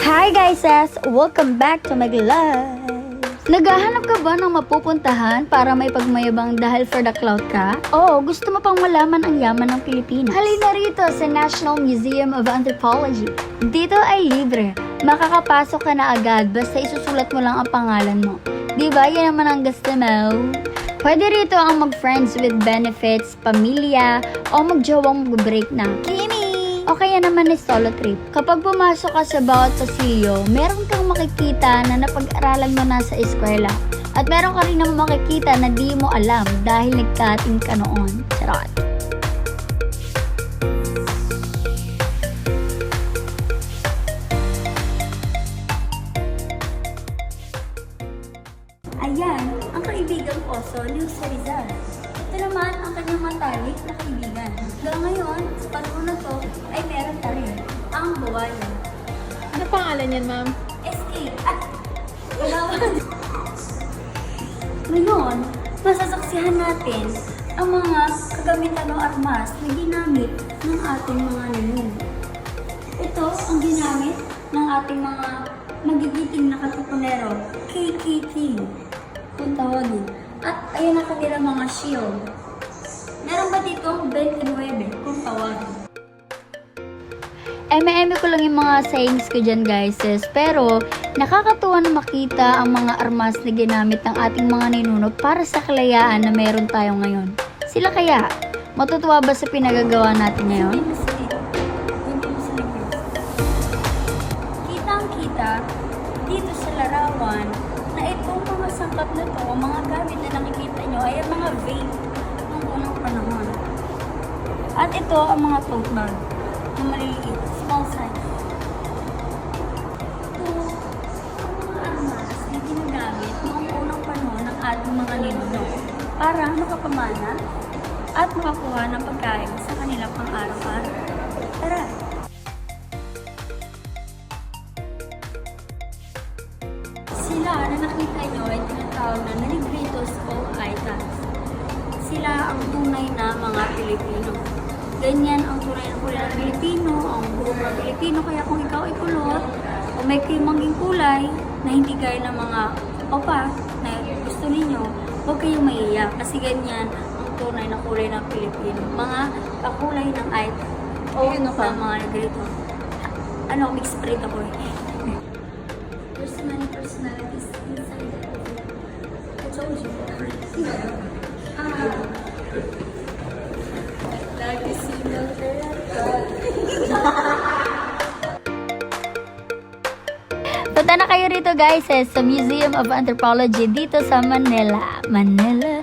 Hi guys! Welcome back to my life! Naghahanap ka ba ng mapupuntahan para may pagmayabang dahil for the clout ka? O gusto mo pang malaman ang yaman ng Pilipinas? Halina rito sa National Museum of Anthropology. Dito ay libre. Makakapasok ka na agad basta isusulat mo lang ang pangalan mo. Diba? Yan naman ang gusto mo. Pwede rito ang mag-friends with benefits, pamilya, o mag-jowang mag-break na. Kimi! O kaya naman ay solo trip. Kapag pumasok ka sa bawat pasilyo, meron kang makikita na napag-aralan mo na sa eskwela. At meron ka rin naman makikita na di mo alam dahil nagkating ka noon. Charot. Ayan, ang kaibigan ko, Luz Rizal. Ito naman ang kanyang matalik na kaibigan. Hanggang ngayon, sa panahon na to, ay meron pa rin ang bawayan. Ano pangalan yan, ma'am? SK. Ngayon, masasaksihan natin ang mga kagamitan o armas na ginamit ng ating mga ninuno. Ito ang ginamit ng ating mga magigiting na katupunero, KKK, kung tawagin. At ayan ang kanilang mga shield. Meron ba dito 29 kung tawagin? Eme ko lang yung mga sayings ko dyan guys, pero nakakatuwa na makita ang mga armas na ginamit ng ating mga ninuno para sa kalayaan na meron tayo ngayon. Sila kaya, matutuwa ba sa pinagagawa natin ngayon? Kitang-kita dito sa larawan na itong mga sangkap na to, mga gamit na nakikita nyo ay ang mga vape ng unang panahon. At ito ang mga tote bag na maliliit, small size. Ito ang mga armas na ginagamit noong unang panahon ng ating mga ninuno para makapamana at makakuha ng pagkain sa kanilang pang-araw-araw. Tara! Sila na nakita nyo ay tinatawag na Negritos o Aitans. Sila ang tunay na mga Pilipino. Ganyan ang tunay na kulay ng Pilipino, ang buong mga Pilipino. Kaya kung ikaw ay kulot o may maging kulay na hindi gaya ng mga opa na gusto ninyo, huwag kayong maiiyak kasi ganyan ang tunay na kulay ng Pilipino. Mga kakulay ng Aitan o mga Negrito. Mixed breed ako eh. There's so many personalities inside the movie. I told you. Lagi single Punta na kayo rito guys sa Museum of Anthropology dito sa Manila. Manila.